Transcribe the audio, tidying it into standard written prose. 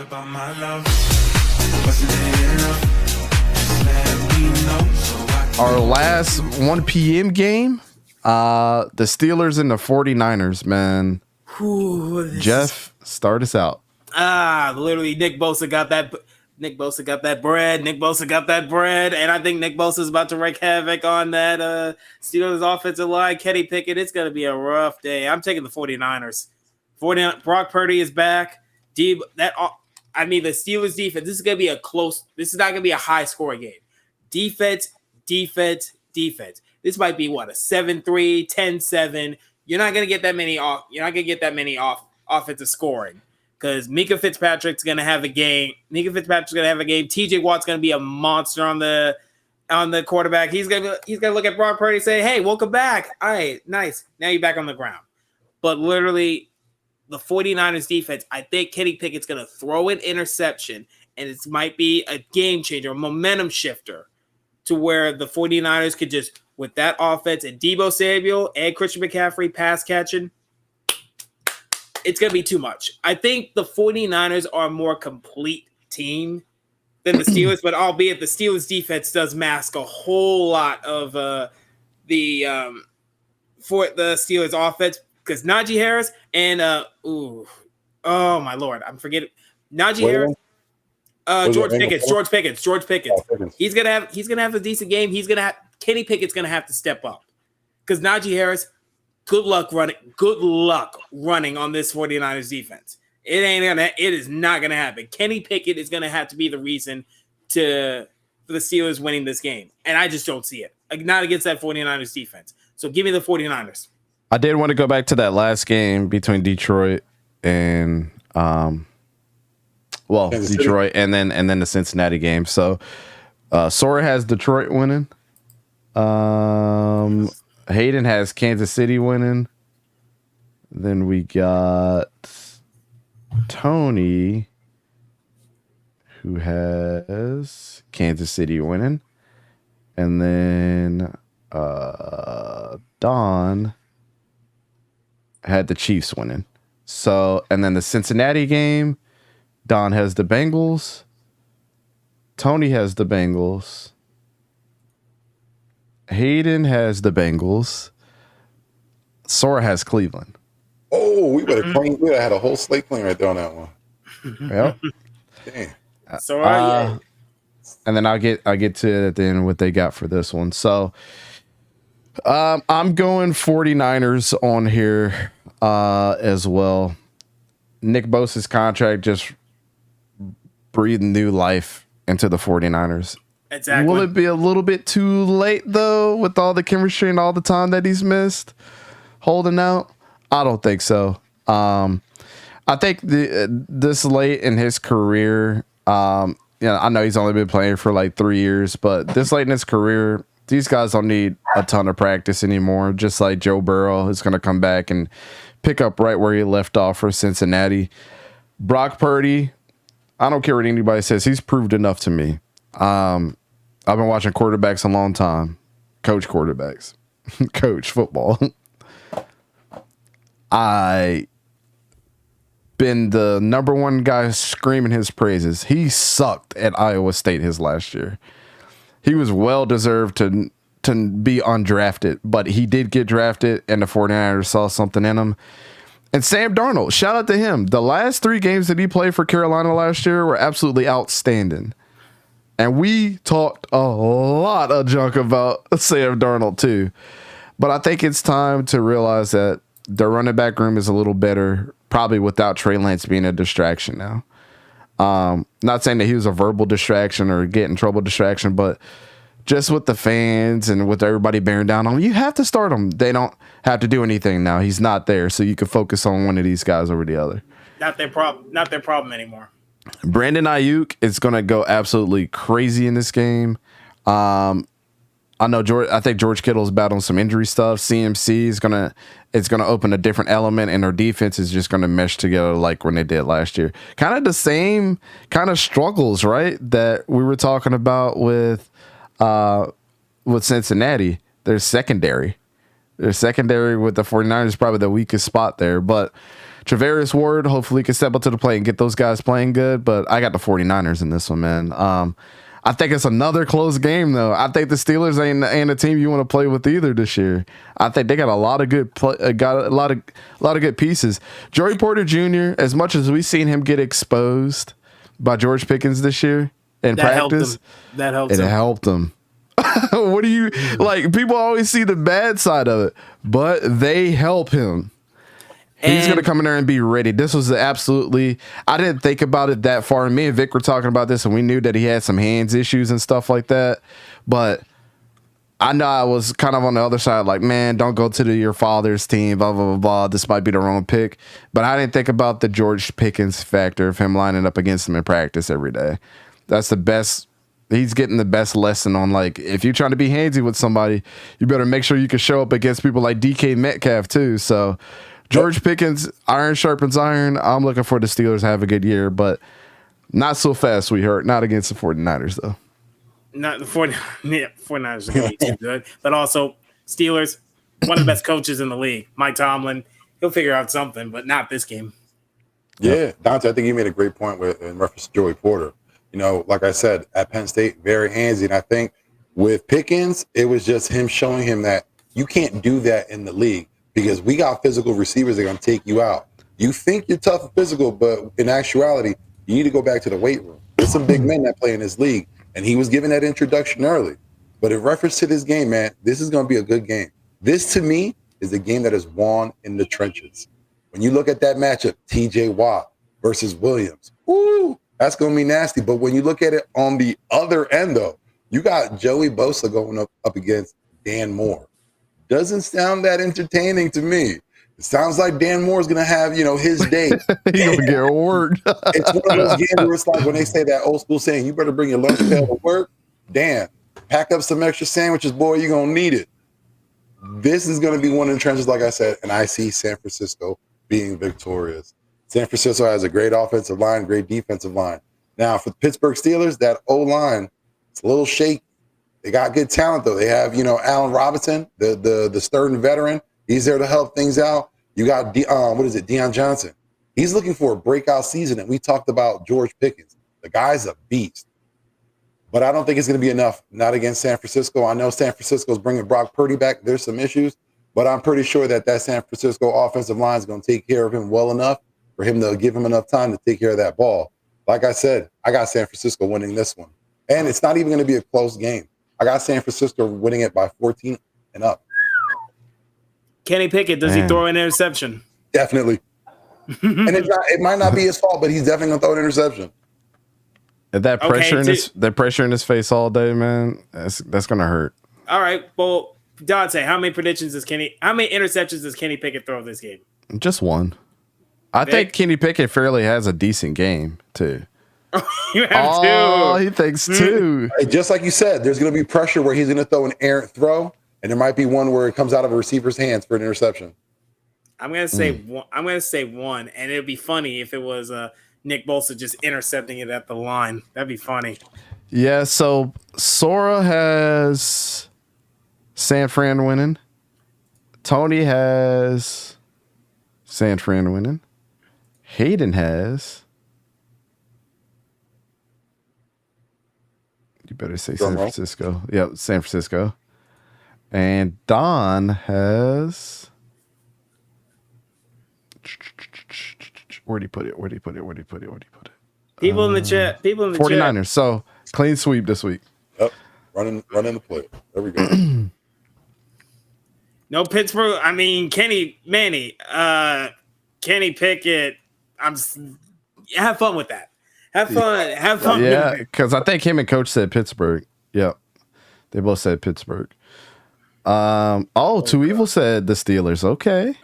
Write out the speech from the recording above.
about my love. Wasn't it enough? Just let me know so I can Our last 1 p.m. game, the Steelers and the 49ers, man. Jeff, start us out. Literally, Nick Bosa got that. Nick Bosa got that bread. Nick Bosa got that bread, and I think Nick Bosa is about to wreak havoc on that Steelers offensive line. Kenny Pickett, it's going to be a rough day. I'm taking the 49ers. Brock Purdy is back. The Steelers defense. This is going to be a close. This is not going to be a high scoring game. Defense. This might be what, a 7-3, 10-7. You're not going to get that many off. You're not going to get that many offensive scoring. Because Minka Fitzpatrick's going to have a game. TJ Watt's going to be a monster on the quarterback. He's going to look at Brock Purdy and say, "Hey, welcome back. All right, nice. Now you're back on the ground." But literally, the 49ers defense, I think Kenny Pickett's going to throw an interception, and it might be a game changer, a momentum shifter, to where the 49ers could just, with that offense and Deebo Samuel and Christian McCaffrey pass catching, it's going to be too much. I think the 49ers are a more complete team than the Steelers, but albeit the Steelers defense does mask a whole lot of for the Steelers offense, because Najee Harris and oh my Lord, I'm forgetting Najee Harris. George Pickens. He's gonna have a decent game. Kenny Pickett's gonna have to step up, because Najee Harris, good luck running on this 49ers defense. It is not gonna happen. Kenny Pickett is gonna have to be the reason for the Steelers winning this game. And I just don't see it. Not against that 49ers defense. So give me the 49ers. I did want to go back to that last game between Detroit and Detroit and then the Cincinnati game. So Sora has Detroit winning. Hayden has Kansas City winning. Then we got Tony, who has Kansas City winning. And then Don had the Chiefs winning. So, and then the Cincinnati game, Don has the Bengals. Tony has the Bengals. Hayden has the Bengals. Sora has Cleveland. Oh, we would have had a whole slate clean right there on that one. Yep. Damn. Sora, and then I'll get to it at the end what they got for this one. So I'm going 49ers on here as well. Nick Bosa's contract just breathed new life into the 49ers. Exactly. Will it be a little bit too late, though, with all the chemistry and all the time that he's missed holding out? I don't think so. I think this late in his career, I know he's only been playing for like 3 years, but this late in his career, these guys don't need a ton of practice anymore. Just like Joe Burrow is going to come back and pick up right where he left off for Cincinnati. Brock Purdy, I don't care what anybody says. He's proved enough to me. I've been watching quarterbacks a long time. Coach quarterbacks. Coach football. I been the number one guy screaming his praises. He sucked at Iowa State his last year. He was well deserved to be undrafted, but he did get drafted, and the 49ers saw something in him. And Sam Darnold, shout out to him. The last 3 games that he played for Carolina last year were absolutely outstanding. And we talked a lot of junk about Sam Darnold too. But I think it's time to realize that the running back room is a little better, probably without Trey Lance being a distraction now. Not saying that he was a verbal distraction or get in trouble distraction, but just with the fans and with everybody bearing down on him, you have to start him. They don't have to do anything now. He's not there, so you can focus on one of these guys over the other. Not their problem anymore. Brandon Ayuk is going to go absolutely crazy in this game. I think George Kittle's battling some injury stuff. CMC is going to open a different element, and their defense is just going to mesh together like when they did last year. Kind of the same kind of struggles, right, that we were talking about with Cincinnati. Their secondary with the 49ers is probably the weakest spot there, but Travaris Ward, hopefully, can step up to the plate and get those guys playing good. But I got the 49ers in this one, man. I think it's another close game, though. I think the Steelers ain't a team you want to play with either this year. I think they got a lot of good got a lot of good pieces. Joey Porter Jr., as much as we've seen him get exposed by George Pickens this year in practice, That helped it him. helped him. What do you like? People always see the bad side of it, but they help him. He's going to come in there and be ready. This was absolutely, I didn't think about it that far. Me and Vic were talking about this, and we knew that he had some hands issues and stuff like that. But I know I was kind of on the other side, like, man, don't go to your father's team, blah, blah, blah, blah. This might be the wrong pick. But I didn't think about the George Pickens factor of him lining up against him in practice every day. That's the best. He's getting the best lesson on, like, if you're trying to be handsy with somebody, you better make sure you can show up against people like DK Metcalf, too. So, George Pickens, iron sharpens iron. I'm looking for the Steelers to have a good year, but not so fast, sweetheart. Not against the 49ers, though. Not the 49ers are going to be too good. But also, Steelers, one of the best coaches in the league. Mike Tomlin, he'll figure out something, but not this game. Yeah, Dante, I think you made a great point in reference to Joey Porter. You know, like I said, at Penn State, very handsy. And I think with Pickens, it was just him showing him that you can't do that in the league because we got physical receivers that are going to take you out. You think you're tough and physical, but in actuality, you need to go back to the weight room. There's some big men that play in this league, and he was given that introduction early. But in reference to this game, man, this is going to be a good game. This, to me, is a game that is won in the trenches. When you look at that matchup, T.J. Watt versus Williams, woo, that's going to be nasty. But when you look at it on the other end, though, you got Joey Bosa going up against Dan Moore. Doesn't sound that entertaining to me. It sounds like Dan Moore's going to have, his day. He's going to get worked. It's one of those games where it's like when they say that old school saying, you better bring your lunch pail to work. Dan, pack up some extra sandwiches, boy, you're going to need it. This is going to be one of the trenches, like I said, and I see San Francisco being victorious. San Francisco has a great offensive line, great defensive line. Now, for the Pittsburgh Steelers, that O-line, it's a little shaky. They got good talent, though. They have, Allen Robinson, the stern veteran. He's there to help things out. You got, Deion Johnson. He's looking for a breakout season, and we talked about George Pickens. The guy's a beast. But I don't think it's going to be enough, not against San Francisco. I know San Francisco's bringing Brock Purdy back. There's some issues, but I'm pretty sure that San Francisco offensive line is going to take care of him well enough for him to give him enough time to take care of that ball. Like I said, I got San Francisco winning this one. And it's not even going to be a close game. I got San Francisco winning it by 14 and up. Kenny Pickett, does he throw an interception? Definitely. And it might not be his fault, but he's definitely going to throw an interception. That pressure in his face all day, man, that's gonna hurt. All right, well, Dante, how many interceptions does Kenny Pickett throw this game? Just one. I think Kenny Pickett fairly has a decent game too. You have two. He thinks two. Just like you said, there's going to be pressure where he's going to throw an errant throw, and there might be one where it comes out of a receiver's hands for an interception. I'm gonna say one. I'm gonna say one, and it'd be funny if it was Nick Bosa just intercepting it at the line. That'd be funny. Yeah, so Sora has San Fran winning. Tony has San Fran winning. Hayden has. You better say San Francisco. Yep, San Francisco. And Don has. Where'd he put it? People in the chat. 49ers. So clean sweep this week. Yep. Running the play. There we go. No Pittsburgh. I mean, Kenny Pickett. Have fun with that. Have fun. Yeah, because I think him and Coach said Pittsburgh. Yep. They both said Pittsburgh. Two Evil said the Steelers. Okay.